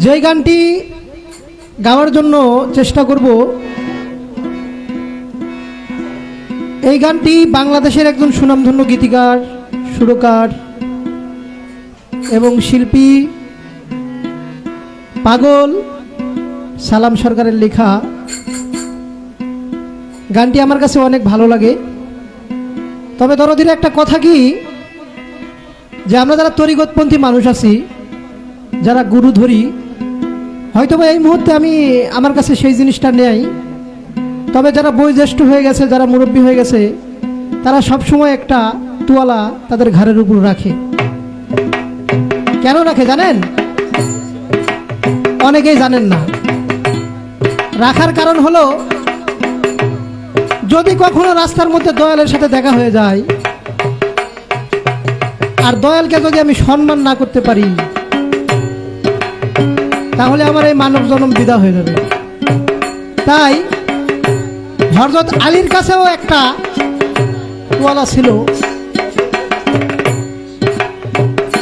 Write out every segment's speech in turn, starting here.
যেই গানটি গাওয়ার জন্য চেষ্টা করব, এই গানটি বাংলাদেশের একজন সুনামধন্য গীতিকার, সুরকার এবং শিল্পী পাগল সালাম সরকারের লেখা। গানটি আমার কাছে অনেক ভালো লাগে। তবে দরদির একটা কথা কি, যে আমরা যারা তরিকতপন্থী মানুষ আছি, যারা গুরু ধরি, হয়তো বা এই মুহূর্তে আমার কাছে সেই জিনিসটা নেই। তবে যারা বয়োজ্যেষ্ঠ হয়ে গেছে, যারা মুরব্বী হয়ে গেছে, তারা সব সময় একটা তোয়ালা তাদের ঘাড়ের উপর রাখে। কেন রাখে জানেন? অনেকেই জানেন না। রাখার কারণ হলো, যদি কখনো রাস্তার মধ্যে দয়ালের সাথে দেখা হয়ে যায়, আর দয়ালকে যদি আমি সম্মান না করতে পারি, তাহলে আমার এই মানব জন্ম বিদা হয়ে যাবে। তাই হযরত আলীর কাছেও একটা তোয়ালা ছিল।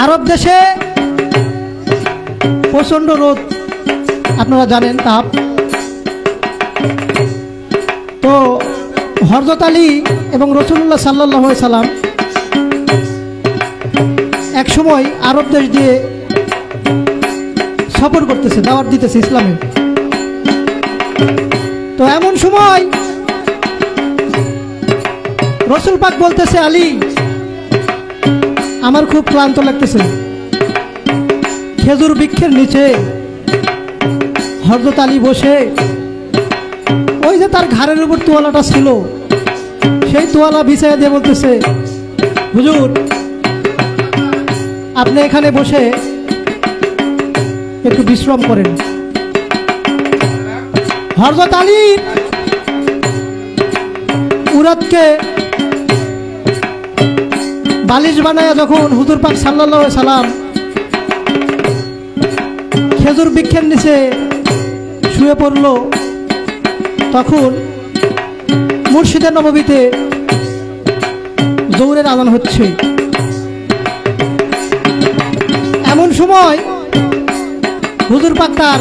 আরব দেশে প্রচন্ড রোদ, আপনারা জানেন, তাপ। তো হযরত আলী এবং রাসূলুল্লাহ সাল্লাল্লাহু আলাইহি সাল্লাম এক সময় আরব দেশ দিয়ে সফর করতেছে, দাওয়াত দিতেছে ইসলামের। তো এমন সময় রাসূল পাক বলতেছে, আলী, আমার খুব ক্লান্ত লাগতেছে। খেজুর বৃক্ষের নিচে হযরত আলী বসে, ওই যে তার ঘাড়ের উপর তোয়ালাটা ছিল, সেই তোয়ালা বিছাইয়া দিয়ে বলতেছে, হুজুর, আপনি এখানে বসে একটু বিশ্রাম করেন। হযরত আলী উরাতকে বালিশ বানায়া যখন হুজুর পাক সাল্লাল্লাহু আলাইহি সাল্লাম খেজুর বৃক্ষের নিচে শুয়ে পড়ল, তখন মুর্শিদে নববীতে জোহরের আযান হচ্ছে। এমন সময় হুজুর পাক তার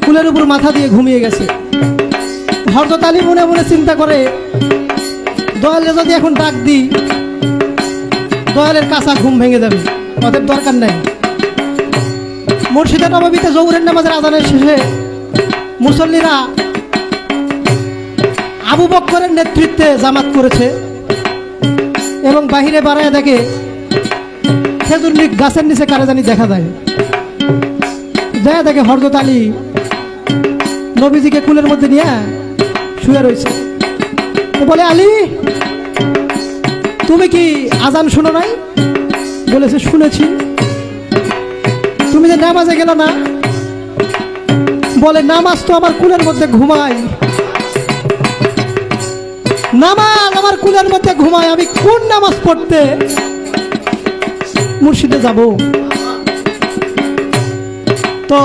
কুলের উপর মাথা দিয়ে ঘুমিয়ে গেছে। হযরত আলী মনে মনে চিন্তা করে, দয়ালে যদি এখন ডাক দিই, দয়ালের কাঁচা ঘুম ভেঙে যাবে, ওদের দরকার নাই। মুর্শিদে নববীতে জোহরের নামাজের আযানের শেষে মুসল্লিরা আবু বকরের নেতৃত্বে জামাত করেছে এবং বাহিরে বাড়ায় দেখে খেজুর গাছের নিচে কারে জানি দেখা যায়। দেখে হযরত আলী নবীজিকে কুলের মধ্যে নিয়ে শুয়ে রয়েছে। তো বলে, আলী, তুমি কি আজান শুনো নাই? বলেছে, শুনেছি। তুমি যে নামাজে গেল না? বলে, নামাজ তো আমার কুলের মধ্যে ঘুমায়, নামাজ আমার কুলের মধ্যে ঘুমায়, আমি কোন নামাজ পড়তে মুর্শিদে যাব? তো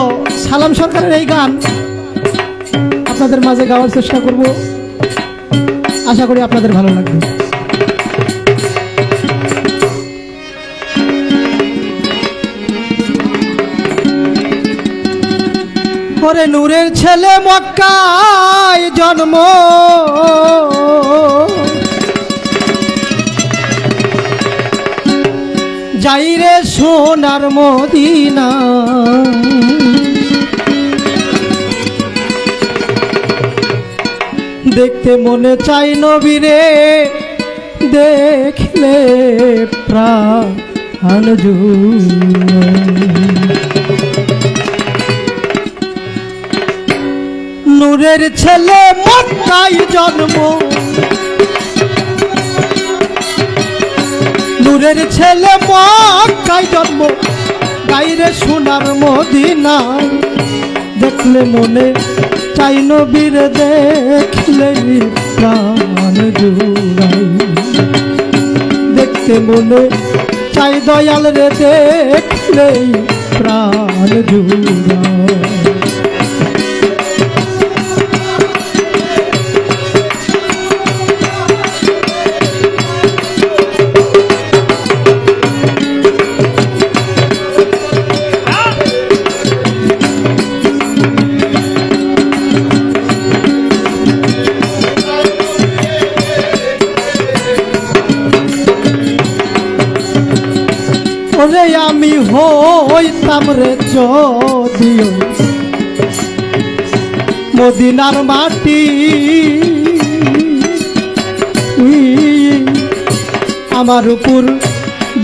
সালাম সরকারের এই গান আপনাদের মাঝে গাওয়ার চেষ্টা করব, আশা করি আপনাদের ভালো লাগবে। ওরে নূরের ছেলে মক্কায় জন্ম, যাই রে সোনার মদিনা, দেখতে মনে চাই নবীরে, দেখলে প্রাণ জুড়ে। নূরের ছেলে মক্কায় জন্ম, নূরের ছেলে মক্কায় জন্ম, বাইরে সোনার মদিনায়, দেখলে মনে চাই নবীর, দেখলে প্রাণ জুড়াই, দেখতে মনে চাই দয়াল রে, দেখলে প্রাণ জুড়াই। হইতাম রে যদিও মদিনার মাটি, আমার উপর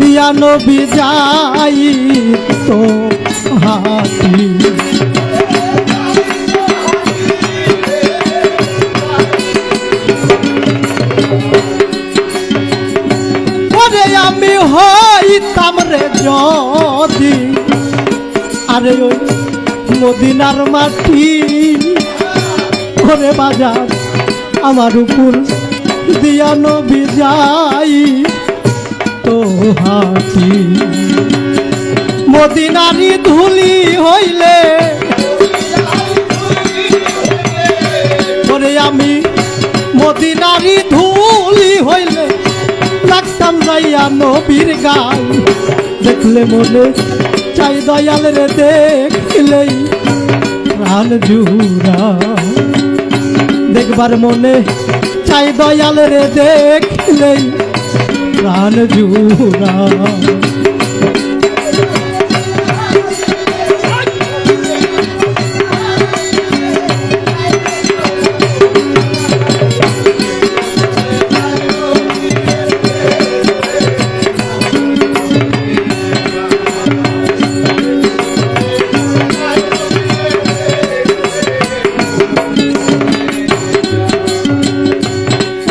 দিয়া নবী যাই তো হাতি। ওরে আমি হইতাম রে যদি আরে ওই মদিনার মাটি, ওরে বাজার আমার উপর দিয়া নবী যাই তো হাতি। মদিনারি ধুলি হইলে ওরে আমি মদিনারি ধুলি হইলে লাগতাম যাইয়া নবীর গাই। দেখলে মনে চাই দয়াল রে দেখলেই প্রাণ জুড়া, দেখবার মনে চাই দয়াল রে দেখলেই প্রাণ জুড়া।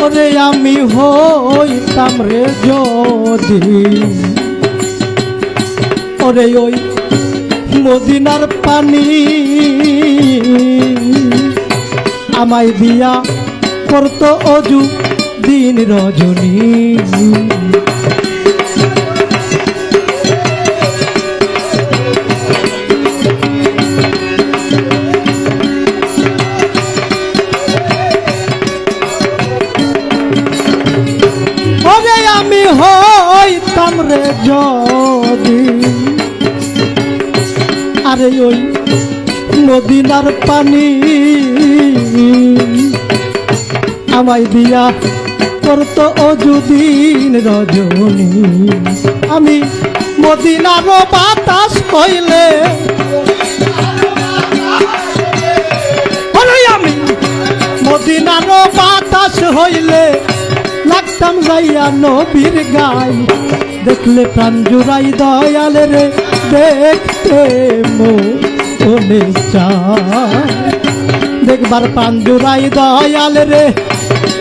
ওরে আমি হইতাম রে যদি ওরে ওই মদিনার পানি, আমায় দিয়া করতো অজু দিন রজনী। আমি হইতাম রে যদি আরে ওই মদিনার পানি, আমায় দিয়া করতো অজু দিন রজনী। আমি মদিনার বাতাস হইলে আমি মদিনার বাতাস হইলে লাগতাম যাইয়া নবীর গাই। দেখলে প্রাণ জুড়াই দয়াল রে দেখতে মনে চায়, দেখবার প্রাণ জুড়াই দয়াল রে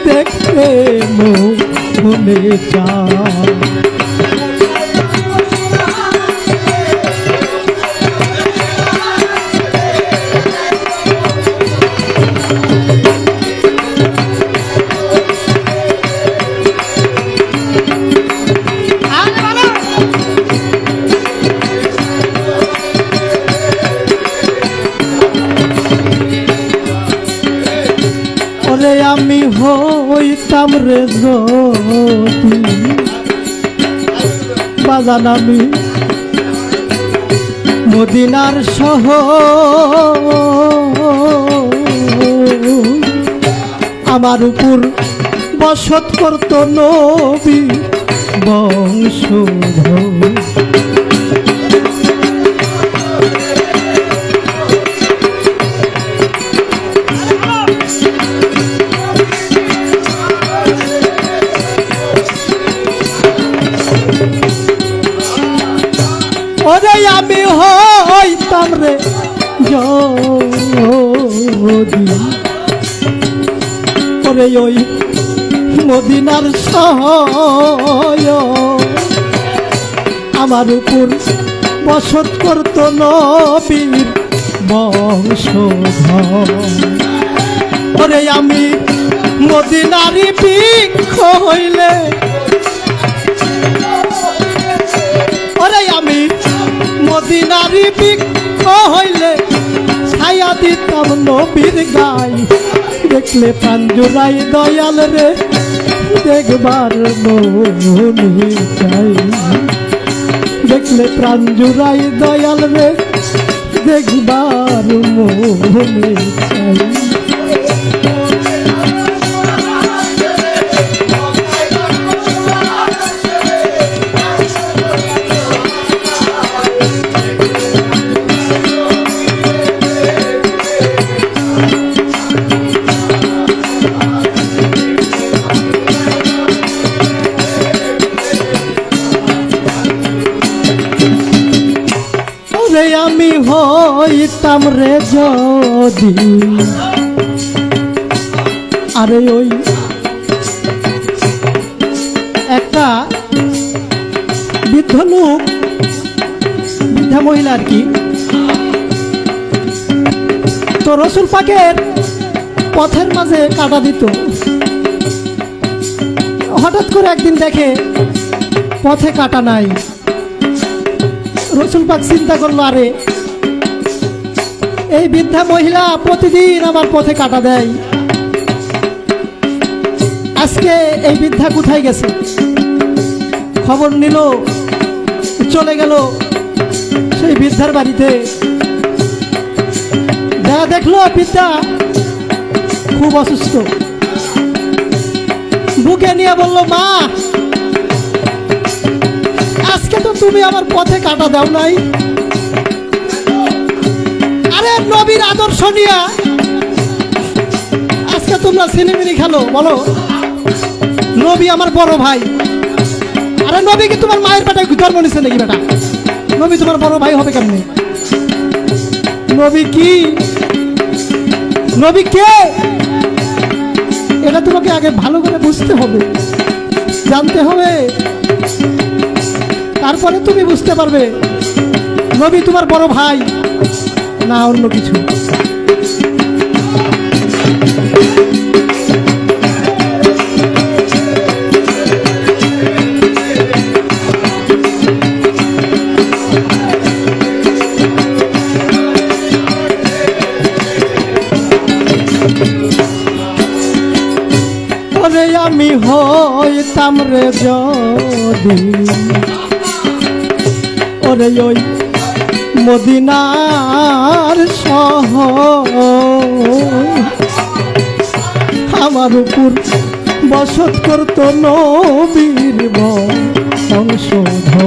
দেখতে মনে চায়। ওরে আমি হইতাম রে যদি বাজান আমি মদিনার শহর, আমার উপর বসত করতো নবী বংশধর। ওরে আমি হইতাম রে যদি ওরে ওই মদিনার সহায়, আমার উপর বসত করতো নবীর বংশধর। ওরে আমি মদিনারি বৃক্ষ হইলে ওরে আমি মদিনারি বৃক্ষ হইলে ছায়া দিতাম নবীর গাই। দেখলে প্রাণ জুড়াই দয়াল রে দেখবার মনে চাই, দেখলে প্রাণ জুড়াই দয়াল রে দেখবার মনে চাই। হইতাম রে যদি, আরে ওই একটা বৃদ্ধ লোক, বৃদ্ধা মহিলা আর কি, তো রসুল পাকের পথের মাঝে কাটা দিত। হঠাৎ করে একদিন দেখে পথে কাটা নাই। রসুল পাক চিন্তা করলো, আরে এই বৃদ্ধা মহিলা প্রতিদিন আমার পথে কাটা দেয়, আজকে এই বৃদ্ধা কোথায় গেছে? খবর নিল, চলে গেল সেই বৃদ্ধার বাড়িতে। যা দেখলো বৃদ্ধা খুব অসুস্থ, বুকে নিয়ে বলল, মা আজকে তো তুমি আমার পথে কাটা দাও নাই। আরে নবীর আদর্শ নিয়ে আজকে তোমরা সিনেমিনি খেলো, বলো নবী আমার বড় ভাই। আরে নবী কি তোমার মায়ের পেটে জন্ম নিছে নাকি বেটা? নবী তোমার বড় ভাই হবে কেমনে? নবী কি, নবী কে, এটা তোমাকে আগে ভালো করে বুঝতে হবে, জানতে হবে, তারপরে তুমি বুঝতে পারবে নবী তোমার বড় ভাই না অন্য কিছু। আমি হইতাম রে যদি, ওরে ওই মদিনার শহর, আমার উপর বসত করত নবীর বংশধর।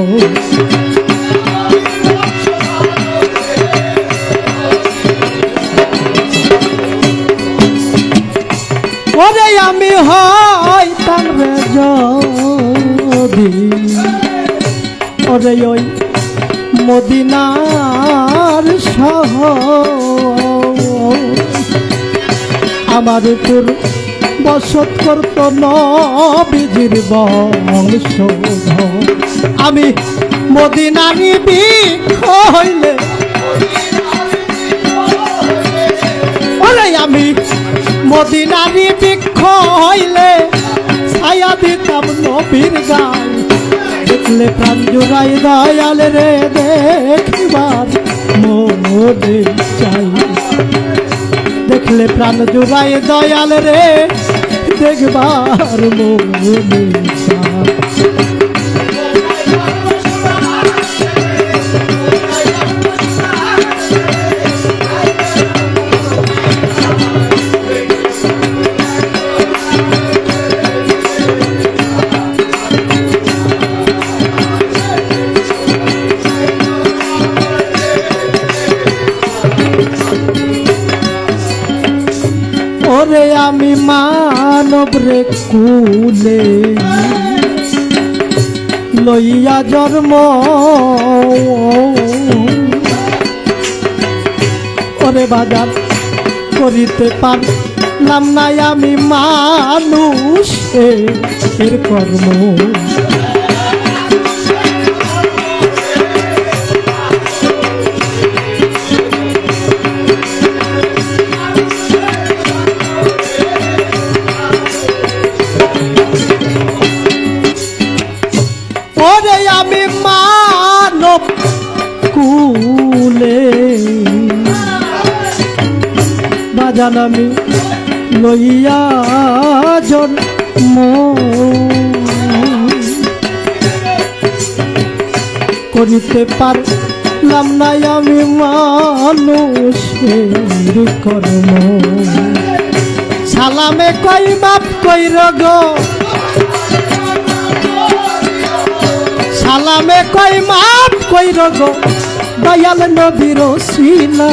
ওরে আমি হইতাম রে যদি, ওরে ওই মদিনার শহর, আমার উপর বসত করত নবীজির বংশধর। আমি মদিনারি বৃক্ষ হইলে, ওরে আমি মদিনারি বৃক্ষ হইলে ছায়া দিতাম নবীর গায়। দেখলে প্রাণ জুড়াই দয়াল রে দেখিবার মনে চাই, দেখলে প্রাণ জুড়াই দয়াল রে দেখবার মনে চাই। ওরে আমি মানব রে কুলে লইয়া জন্ম, ওরে বাজার করিতে পারলাম নাই আমি মানুষের কর্ম। ওরে আমি মানব কুলে বাজান আমি লইয়া জন্ম, করিতে পারলাম নাই আমি মানুষের কর্ম। সালামে কই মাপ কইর গো, সালামে কই মাপ কইর গো দয়াল নবীর ওসিলা।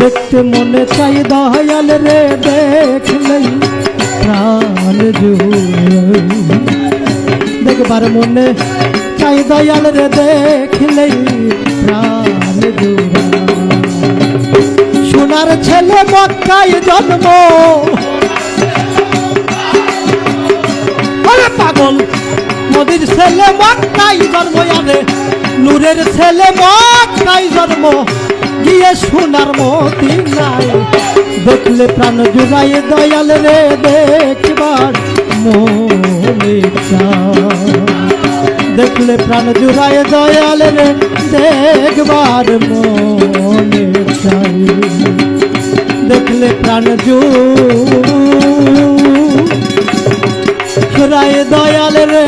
দেখতে মনে চাই দয়াল রে দেখলেই প্রাণ জুড়াই, দেখবার মনে চাই দয়াল রে দেখলেই প্রাণ জুড়াই। সোনার ছেলে মক্কায় জন্ম, আরে পাগল মোদির ছেলে মক্কায় জন্ম, আরে নূরের ছেলে মক্কায় জন্ম, গিয়ে সোনার মদিনায় দেখলে প্রাণ জুড়ায় দয়াল রে দেখবার মনে চায়, দেখলে প্রাণ জুড়ায় দয়াল রে দেখবার মনে চায়, দেখলে প্রাণ জুড়ায় দয়াল রে